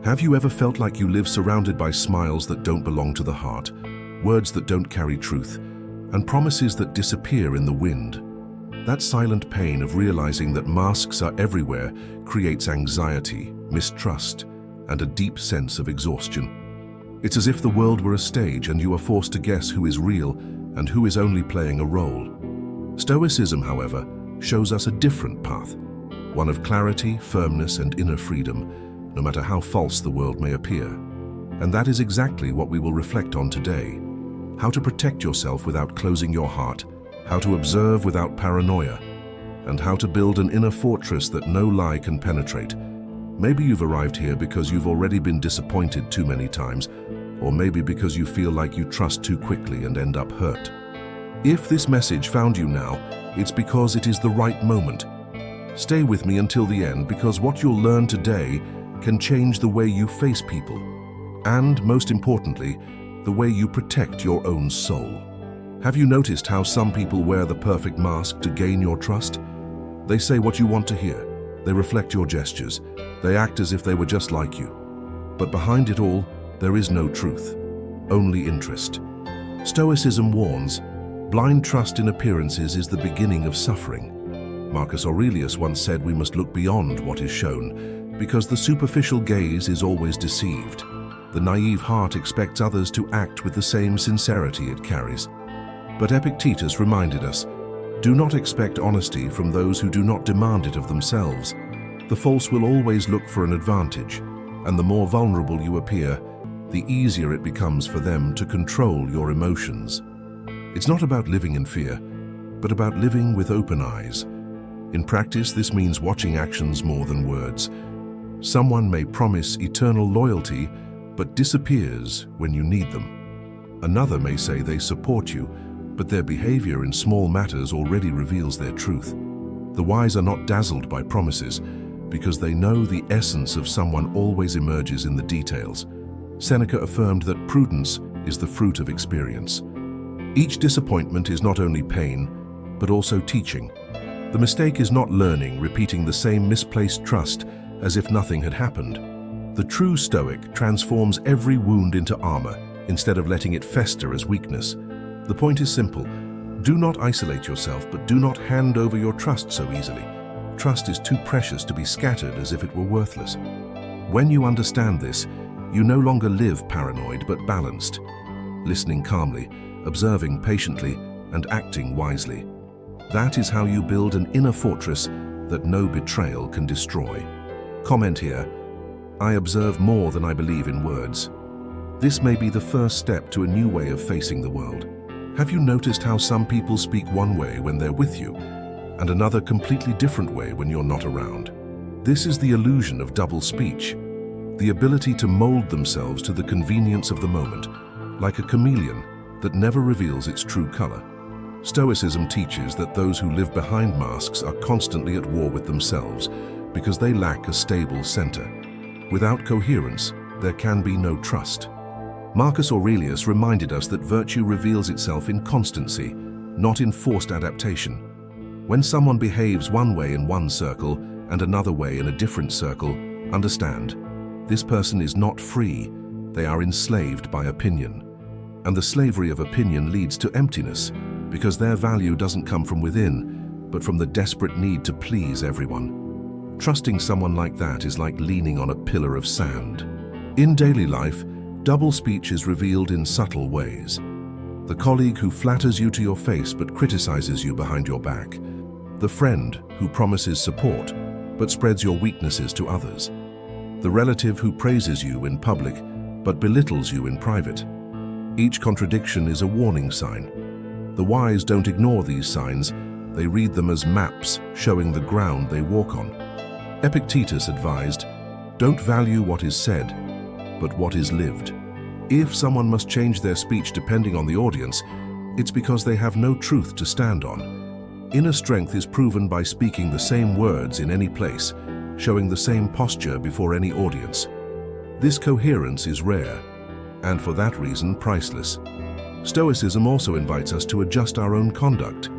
Have you ever felt like you live surrounded by smiles that don't belong to the heart, words that don't carry truth, and promises that disappear in the wind? That silent pain of realizing that masks are everywhere creates anxiety, mistrust, and a deep sense of exhaustion. It's as if the world were a stage and you are forced to guess who is real and who is only playing a role. Stoicism, however, shows us a different path, one of clarity, firmness, and inner freedom, no matter how false the world may appear. And that is exactly what we will reflect on today. How to protect yourself without closing your heart, how to observe without paranoia, and how to build an inner fortress that no lie can penetrate. Maybe you've arrived here because you've already been disappointed too many times, or maybe because you feel like you trust too quickly and end up hurt. If this message found you now, it's because it is the right moment. Stay with me until the end, because what you'll learn today can change the way you face people, and, most importantly, the way you protect your own soul. Have you noticed how some people wear the perfect mask to gain your trust? They say what you want to hear, they reflect your gestures, they act as if they were just like you. But behind it all, there is no truth, only interest. Stoicism warns, blind trust in appearances is the beginning of suffering. Marcus Aurelius once said we must look beyond what is shown, because the superficial gaze is always deceived. The naive heart expects others to act with the same sincerity it carries. But Epictetus reminded us, do not expect honesty from those who do not demand it of themselves. The false will always look for an advantage, and the more vulnerable you appear, the easier it becomes for them to control your emotions. It's not about living in fear, but about living with open eyes. In practice, this means watching actions more than words. Someone may promise eternal loyalty, but disappears when you need them. Another may say they support you, but their behavior in small matters already reveals their truth. The wise are not dazzled by promises, because they know the essence of someone always emerges in the details. Seneca affirmed that prudence is the fruit of experience. Each disappointment is not only pain, but also teaching. The mistake is not learning, repeating the same misplaced trust as if nothing had happened. The true Stoic transforms every wound into armor, instead of letting it fester as weakness. The point is simple. Do not isolate yourself, but do not hand over your trust so easily. Trust is too precious to be scattered as if it were worthless. When you understand this, you no longer live paranoid but balanced, listening calmly, observing patiently, and acting wisely. That is how you build an inner fortress that no betrayal can destroy. Comment here, I observe more than I believe in words. This may be the first step to a new way of facing the world. Have you noticed how some people speak one way when they're with you, and another completely different way when you're not around? This is the illusion of double speech, the ability to mold themselves to the convenience of the moment, like a chameleon that never reveals its true color. Stoicism teaches that those who live behind masks are constantly at war with themselves because they lack a stable center. Without coherence, there can be no trust. Marcus Aurelius reminded us that virtue reveals itself in constancy, not in forced adaptation. When someone behaves one way in one circle and another way in a different circle, understand, this person is not free, they are enslaved by opinion. And the slavery of opinion leads to emptiness, because their value doesn't come from within, but from the desperate need to please everyone. Trusting someone like that is like leaning on a pillar of sand. In daily life, double speech is revealed in subtle ways. The colleague who flatters you to your face but criticizes you behind your back. The friend who promises support but spreads your weaknesses to others. The relative who praises you in public but belittles you in private. Each contradiction is a warning sign. The wise don't ignore these signs, they read them as maps showing the ground they walk on. Epictetus advised, don't value what is said, but what is lived. If someone must change their speech depending on the audience, it's because they have no truth to stand on. Inner strength is proven by speaking the same words in any place, showing the same posture before any audience. This coherence is rare, and for that reason priceless. Stoicism also invites us to adjust our own conduct.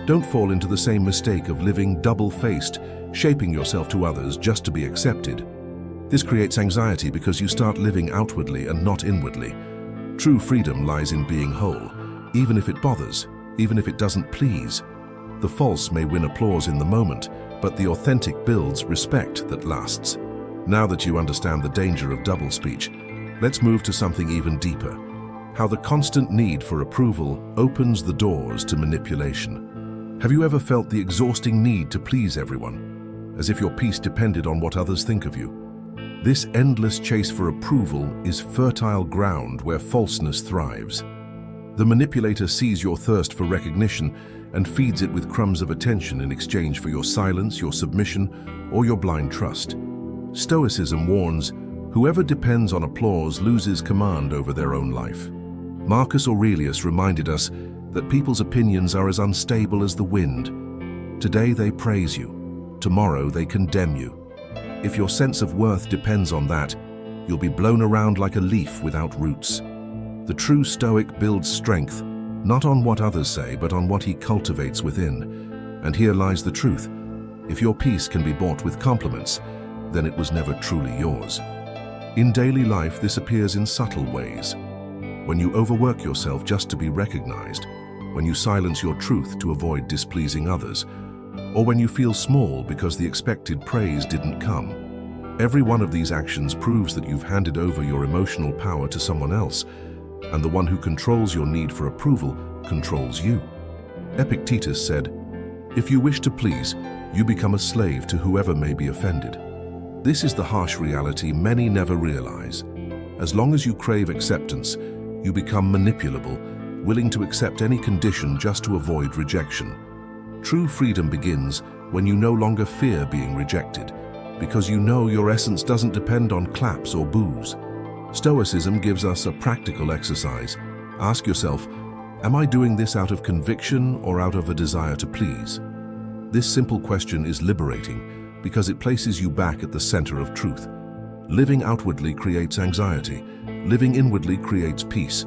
Don't fall into the same mistake of living double-faced, shaping yourself to others just to be accepted. This creates anxiety because you start living outwardly and not inwardly. True freedom lies in being whole, even if it bothers, even if it doesn't please. The false may win applause in the moment, but the authentic builds respect that lasts. Now that you understand the danger of double speech, let's move to something even deeper. How the constant need for approval opens the doors to manipulation. Have you ever felt the exhausting need to please everyone, as if your peace depended on what others think of you? This endless chase for approval is fertile ground where falseness thrives. The manipulator sees your thirst for recognition and feeds it with crumbs of attention in exchange for your silence, your submission, or your blind trust. Stoicism warns, whoever depends on applause loses command over their own life. Marcus Aurelius reminded us that people's opinions are as unstable as the wind. Today they praise you, tomorrow they condemn you. If your sense of worth depends on that, you'll be blown around like a leaf without roots. The true Stoic builds strength, not on what others say, but on what he cultivates within. And here lies the truth. If your peace can be bought with compliments, then it was never truly yours. In daily life, this appears in subtle ways. When you overwork yourself just to be recognized, when you silence your truth to avoid displeasing others, or when you feel small because the expected praise didn't come. Every one of these actions proves that you've handed over your emotional power to someone else, and the one who controls your need for approval controls you. Epictetus said, "If you wish to please, you become a slave to whoever may be offended." This is the harsh reality many never realize. As long as you crave acceptance, you become manipulable, willing to accept any condition just to avoid rejection. True freedom begins when you no longer fear being rejected, because you know your essence doesn't depend on claps or boos. Stoicism gives us a practical exercise. Ask yourself, am I doing this out of conviction or out of a desire to please? This simple question is liberating because it places you back at the center of truth. Living outwardly creates anxiety. Living inwardly creates peace.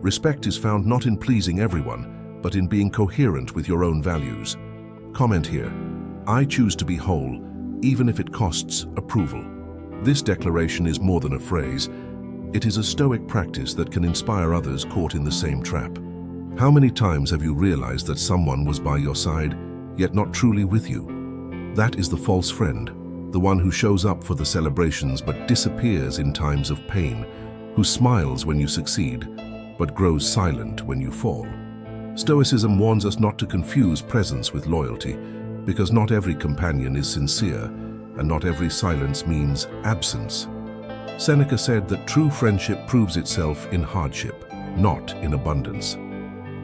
Respect is found not in pleasing everyone, but in being coherent with your own values. Comment here, I choose to be whole, even if it costs approval. This declaration is more than a phrase. It is a Stoic practice that can inspire others caught in the same trap. How many times have you realized that someone was by your side, yet not truly with you? That is the false friend, the one who shows up for the celebrations but disappears in times of pain, who smiles when you succeed, but grows silent when you fall. Stoicism warns us not to confuse presence with loyalty, because not every companion is sincere, and not every silence means absence. Seneca said that true friendship proves itself in hardship, not in abundance.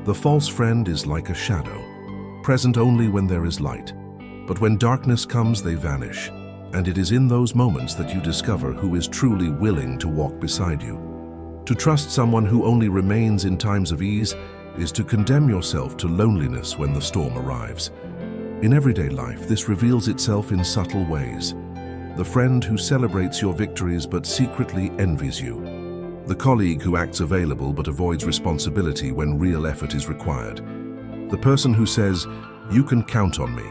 The false friend is like a shadow, present only when there is light, but when darkness comes they vanish, and it is in those moments that you discover who is truly willing to walk beside you. To trust someone who only remains in times of ease is to condemn yourself to loneliness when the storm arrives. In everyday life, this reveals itself in subtle ways. The friend who celebrates your victories but secretly envies you. The colleague who acts available but avoids responsibility when real effort is required. The person who says, "You can count on me,"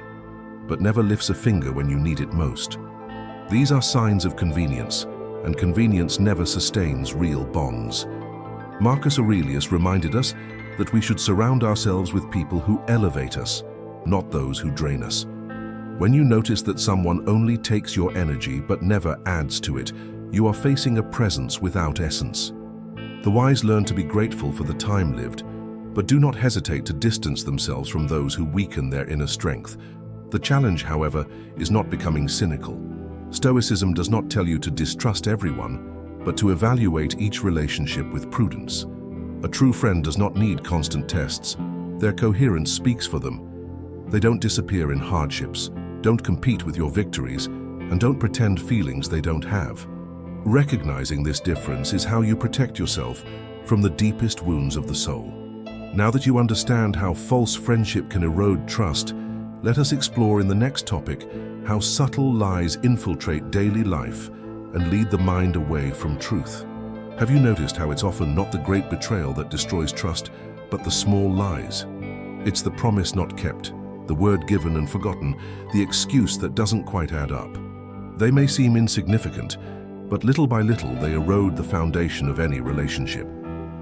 but never lifts a finger when you need it most. These are signs of convenience, and convenience never sustains real bonds. Marcus Aurelius reminded us that we should surround ourselves with people who elevate us, not those who drain us. When you notice that someone only takes your energy but never adds to it, you are facing a presence without essence. The wise learn to be grateful for the time lived, but do not hesitate to distance themselves from those who weaken their inner strength. The challenge, however, is not becoming cynical. Stoicism does not tell you to distrust everyone, but to evaluate each relationship with prudence. A true friend does not need constant tests. Their coherence speaks for them. They don't disappear in hardships, don't compete with your victories, and don't pretend feelings they don't have. Recognizing this difference is how you protect yourself from the deepest wounds of the soul. Now that you understand how false friendship can erode trust, let us explore in the next topic how subtle lies infiltrate daily life and lead the mind away from truth. Have you noticed how it's often not the great betrayal that destroys trust, but the small lies? It's the promise not kept, the word given and forgotten, the excuse that doesn't quite add up. They may seem insignificant, but little by little they erode the foundation of any relationship.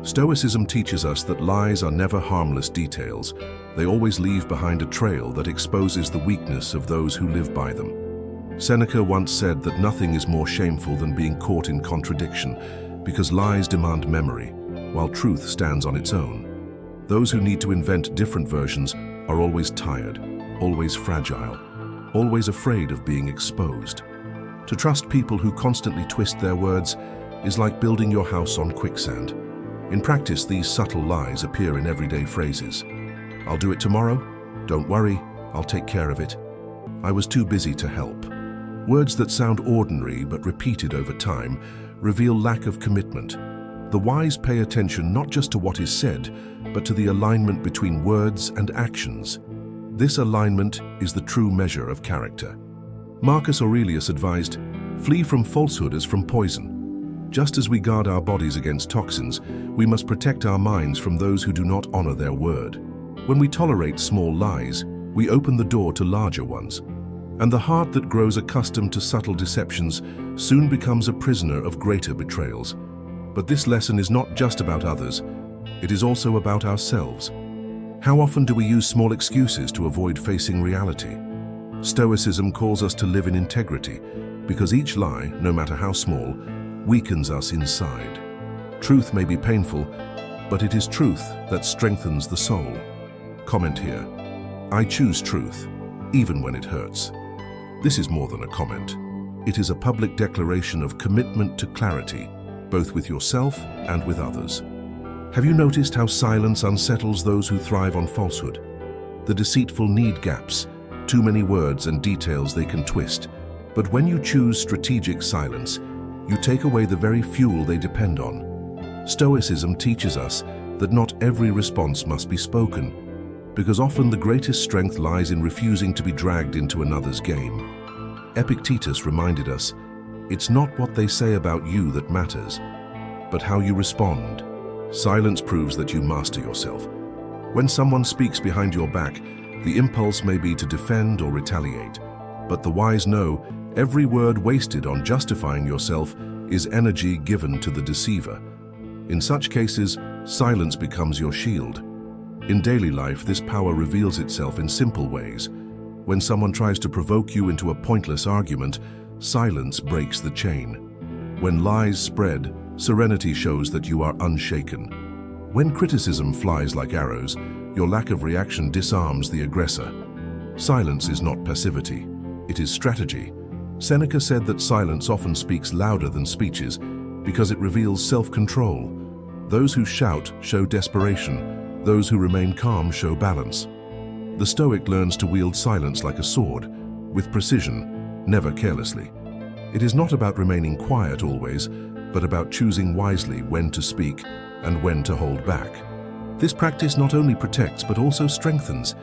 Stoicism teaches us that lies are never harmless details. They always leave behind a trail that exposes the weakness of those who live by them. Seneca once said that nothing is more shameful than being caught in contradiction, because lies demand memory, while truth stands on its own. Those who need to invent different versions are always tired, always fragile, always afraid of being exposed. To trust people who constantly twist their words is like building your house on quicksand. In practice, these subtle lies appear in everyday phrases. I'll do it tomorrow. Don't worry, I'll take care of it. I was too busy to help. Words that sound ordinary but repeated over time reveal lack of commitment. The wise pay attention not just to what is said, but to the alignment between words and actions. This alignment is the true measure of character. Marcus Aurelius advised, "Flee from falsehood as from poison." Just as we guard our bodies against toxins, we must protect our minds from those who do not honor their word. When we tolerate small lies, we open the door to larger ones. And the heart that grows accustomed to subtle deceptions soon becomes a prisoner of greater betrayals. But this lesson is not just about others, it is also about ourselves. How often do we use small excuses to avoid facing reality? Stoicism calls us to live in integrity, because each lie, no matter how small, weakens us inside. Truth may be painful, but it is truth that strengthens the soul. Comment here. I choose truth, even when it hurts. This is more than a comment. It is a public declaration of commitment to clarity, both with yourself and with others. Have you noticed how silence unsettles those who thrive on falsehood? The deceitful need gaps, too many words and details they can twist. But when you choose strategic silence, you take away the very fuel they depend on. Stoicism teaches us that not every response must be spoken, because often the greatest strength lies in refusing to be dragged into another's game. Epictetus reminded us, it's not what they say about you that matters, but how you respond. Silence proves that you master yourself. When someone speaks behind your back, the impulse may be to defend or retaliate, but the wise know every word wasted on justifying yourself is energy given to the deceiver. In such cases, silence becomes your shield. In daily life, this power reveals itself in simple ways. When someone tries to provoke you into a pointless argument, silence breaks the chain. When lies spread, serenity shows that you are unshaken. When criticism flies like arrows, your lack of reaction disarms the aggressor. Silence is not passivity, it is strategy. Seneca said that silence often speaks louder than speeches because it reveals self-control. Those who shout show desperation, those who remain calm show balance. The Stoic learns to wield silence like a sword, with precision, never carelessly. It is not about remaining quiet always, but about choosing wisely when to speak and when to hold back. This practice not only protects but also strengthens.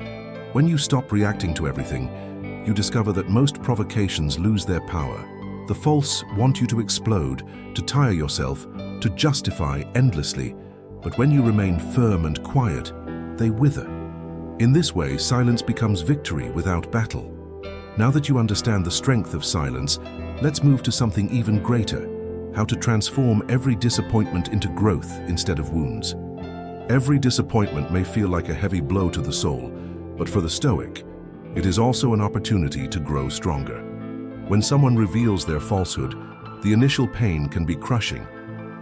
When you stop reacting to everything, you discover that most provocations lose their power. The false want you to explode, to tire yourself, to justify endlessly. But when you remain firm and quiet, they wither. In this way, silence becomes victory without battle. Now that you understand the strength of silence, let's move to something even greater: how to transform every disappointment into growth instead of wounds. Every disappointment may feel like a heavy blow to the soul, but for the Stoic, it is also an opportunity to grow stronger. When someone reveals their falsehood, the initial pain can be crushing,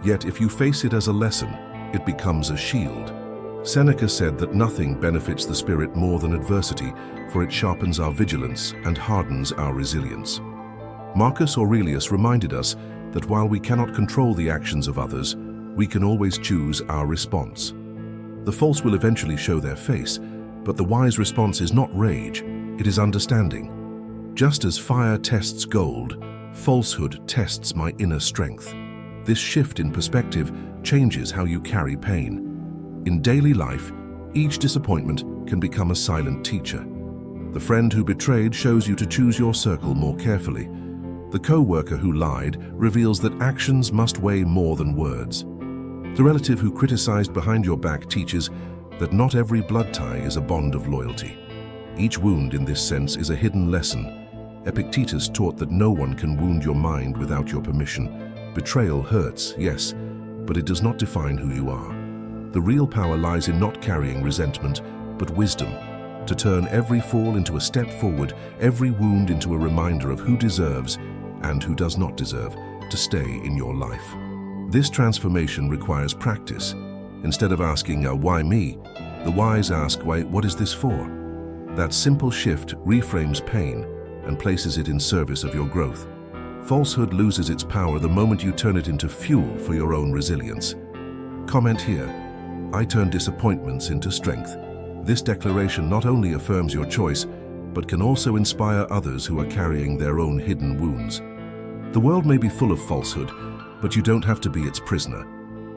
yet if you face it as a lesson, it becomes a shield. Seneca said that nothing benefits the spirit more than adversity, for it sharpens our vigilance and hardens our resilience. Marcus Aurelius reminded us that while we cannot control the actions of others, we can always choose our response. The false will eventually show their face, but the wise response is not rage, it is understanding. Just as fire tests gold, falsehood tests my inner strength. This shift in perspective changes how you carry pain. In daily life, each disappointment can become a silent teacher. The friend who betrayed shows you to choose your circle more carefully. The co-worker who lied reveals that actions must weigh more than words. The relative who criticized behind your back teaches that not every blood tie is a bond of loyalty. Each wound in this sense is a hidden lesson. Epictetus taught that no one can wound your mind without your permission. Betrayal hurts, yes, but it does not define who you are. The real power lies in not carrying resentment, but wisdom, to turn every fall into a step forward, every wound into a reminder of who deserves and who does not deserve to stay in your life. This transformation requires practice. Instead of asking, why me? The wise ask, what is this for? That simple shift reframes pain and places it in service of your growth. Falsehood loses its power the moment you turn it into fuel for your own resilience. Comment here, I turn disappointments into strength. This declaration not only affirms your choice, but can also inspire others who are carrying their own hidden wounds. The world may be full of falsehood, but you don't have to be its prisoner.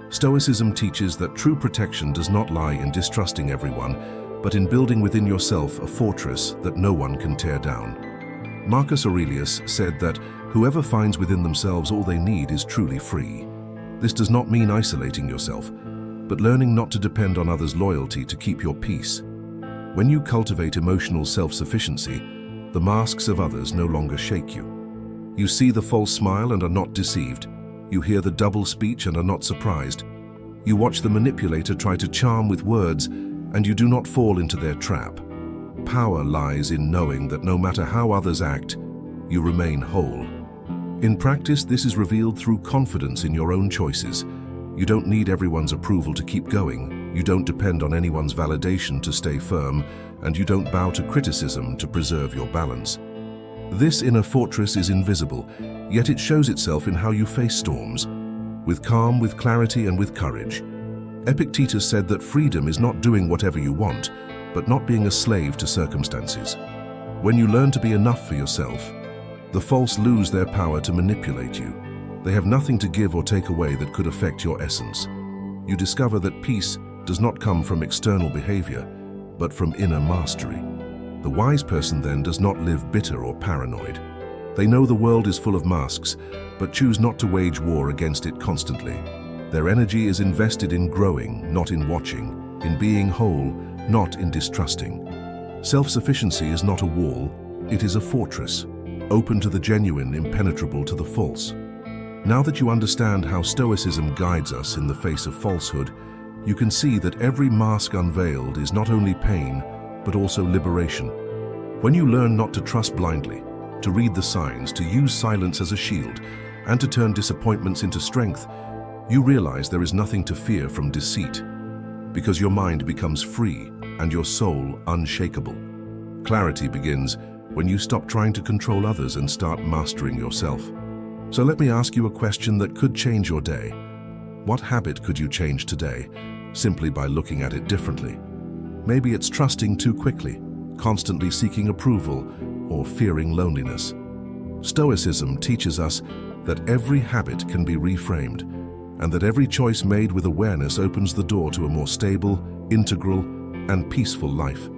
Stoicism teaches that true protection does not lie in distrusting everyone, but in building within yourself a fortress that no one can tear down. Marcus Aurelius said that whoever finds within themselves all they need is truly free. This does not mean isolating yourself, but learning not to depend on others' loyalty to keep your peace. When you cultivate emotional self-sufficiency, the masks of others no longer shake you. You see the false smile and are not deceived. You hear the double speech and are not surprised. You watch the manipulator try to charm with words, and you do not fall into their trap. Power lies in knowing that no matter how others act, you remain whole. In practice, this is revealed through confidence in your own choices. You don't need everyone's approval to keep going. You don't depend on anyone's validation to stay firm, and you don't bow to criticism to preserve your balance. This inner fortress is invisible, yet it shows itself in how you face storms, with calm, with clarity, and with courage. Epictetus said that freedom is not doing whatever you want, but not being a slave to circumstances. When you learn to be enough for yourself, the false lose their power to manipulate you. They have nothing to give or take away that could affect your essence. You discover that peace does not come from external behavior, but from inner mastery. The wise person then does not live bitter or paranoid. They know the world is full of masks, but choose not to wage war against it constantly. Their energy is invested in growing, not in watching, in being whole, not in distrusting. Self-sufficiency is not a wall, it is a fortress, open to the genuine, impenetrable to the false. Now that you understand how Stoicism guides us in the face of falsehood, you can see that every mask unveiled is not only pain, but also liberation. When you learn not to trust blindly, to read the signs, to use silence as a shield, and to turn disappointments into strength, you realize there is nothing to fear from deceit, because your mind becomes free and your soul unshakable. Clarity begins when you stop trying to control others and start mastering yourself. So let me ask you a question that could change your day. What habit could you change today, simply by looking at it differently? Maybe it's trusting too quickly, constantly seeking approval, or fearing loneliness. Stoicism teaches us that every habit can be reframed, and that every choice made with awareness opens the door to a more stable, integral, and peaceful life.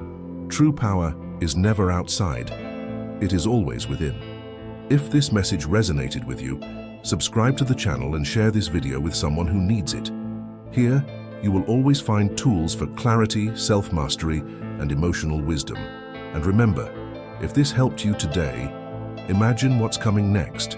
True power is never outside, it is always within. If this message resonated with you, subscribe to the channel and share this video with someone who needs it. Here, you will always find tools for clarity, self-mastery, and emotional wisdom. And remember, if this helped you today, imagine what's coming next.